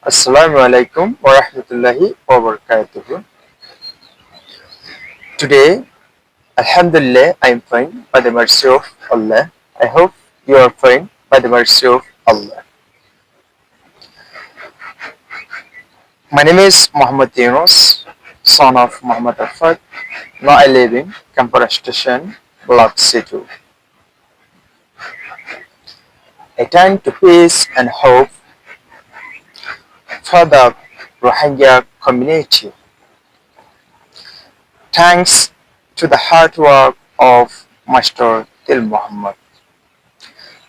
Assalamu alaikum wa rahmatullahi wa barakatuh. Today, Alhamdulillah, I am fine by the mercy of Allah. I hope you are fine by the mercy of Allah. My name is Muhammad Younus, son of Muhammad Afad. Now I live in Kampala Station, Block C2. I turn to peace and hope for the Rohingya community. Thanks to the hard work of Mr Dil Mohammad,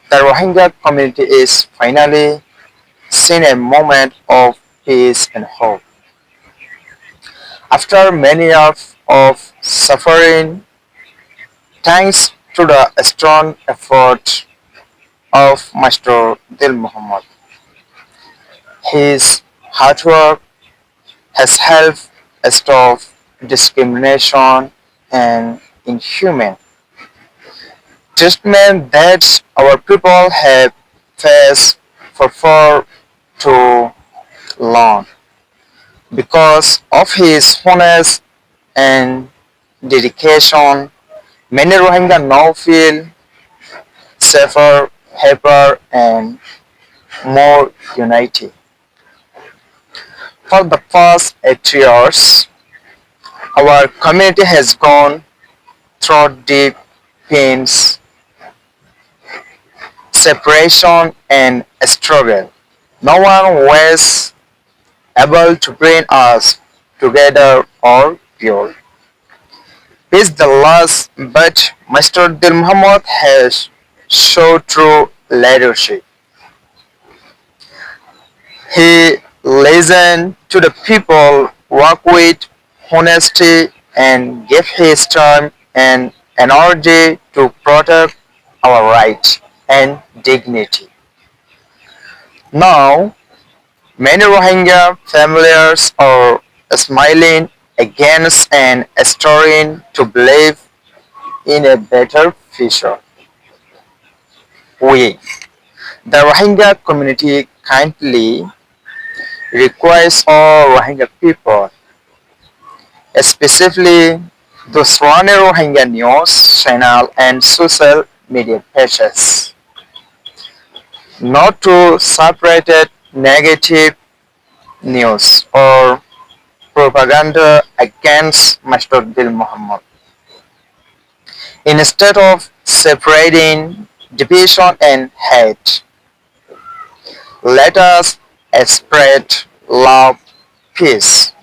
the Rohingya community is finally seeing a moment of peace and hope. After many years of suffering, thanks to the strong effort of Mr. Dil Mohammad, his hard work has helped stop discrimination and inhuman treatment that our people have faced for far too long. Because of his honest and dedication, many Rohingya now feel safer, happier, and more united. For the past 8 years, our community has gone through deep pains, separation, and struggle. No one was able to bring us together or build peace the last, but Mr. Dil Mohammad has showed true leadership. He listened to the people, worked with honesty, and gave his time and energy to protect our rights and dignity. Now, many Rohingya families are smiling against and starting to believe in a better future. We, the Rohingya community, kindly request all Rohingya people, especially those running Rohingya news channel and social media pages, not to separate negative news or propaganda against Mr. Dil Mohammad. Instead of separating division and hate, let us spread love, peace,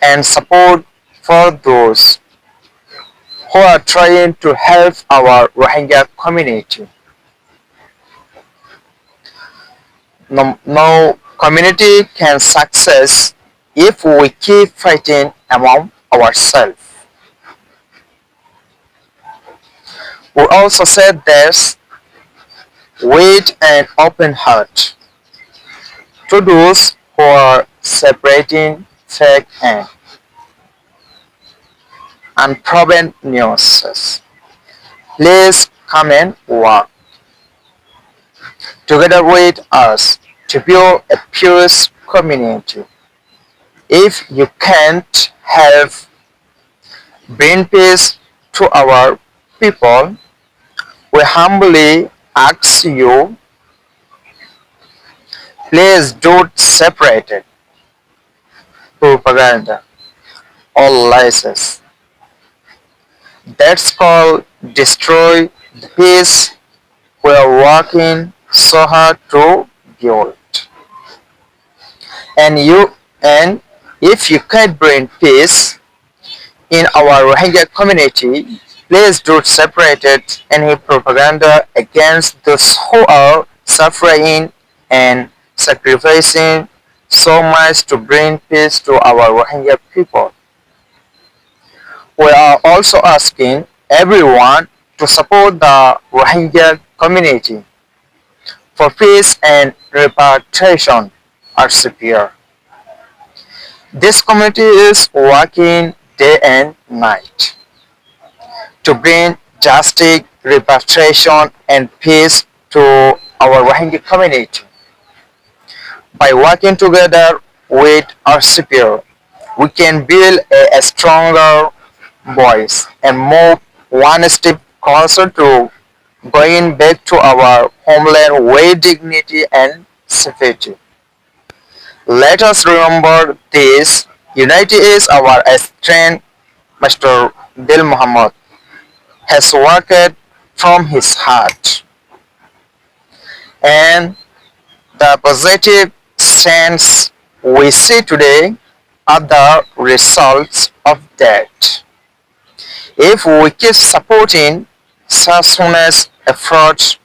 and support for those who are trying to help our Rohingya community. No community can success if we keep fighting among ourselves. We also said this with an open heart to those who are separating fake and unproven news. Please come and work together with us to build a peace community. If you can't help bring peace to our people, we humbly ask you, please don't separate it, propaganda or lies. That's called destroy the peace we are working so hard to build. And you and if you can't bring peace in our Rohingya community, please don't separate it any propaganda against those who are suffering and sacrificing so much to bring peace to our Rohingya people. We are also asking everyone to support the Rohingya community for peace and repatriation are severe. This community is working day and night to bring justice, repatriation, and peace to our Rohingya community. By working together with our superior, we can build a stronger voice and move one step closer to going back to our homeland with dignity and safety. Let us remember this. Unity is our strength. Mr. Dil Mohammad has worked from his heart, and the positive sense we see today are the results of that. If we keep supporting such honest efforts,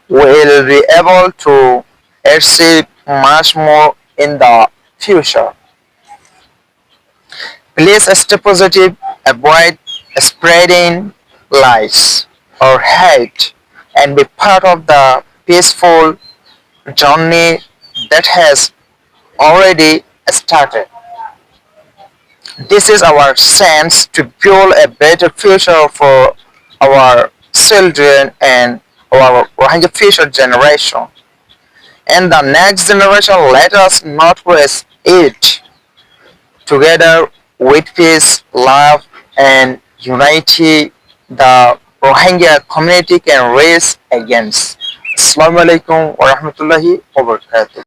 we will be able to achieve much more in the future. Please stay positive, avoid spreading lies or hate, and be part of the peaceful journey that has already started. This is our chance to build a better future for our children and our Rohingya future generation. And the next generation, let us not waste it. Together with peace, love, and unity, the Rohingya community can raise against. Assalamu alaikum wa rahmatullahi wa barakatuh.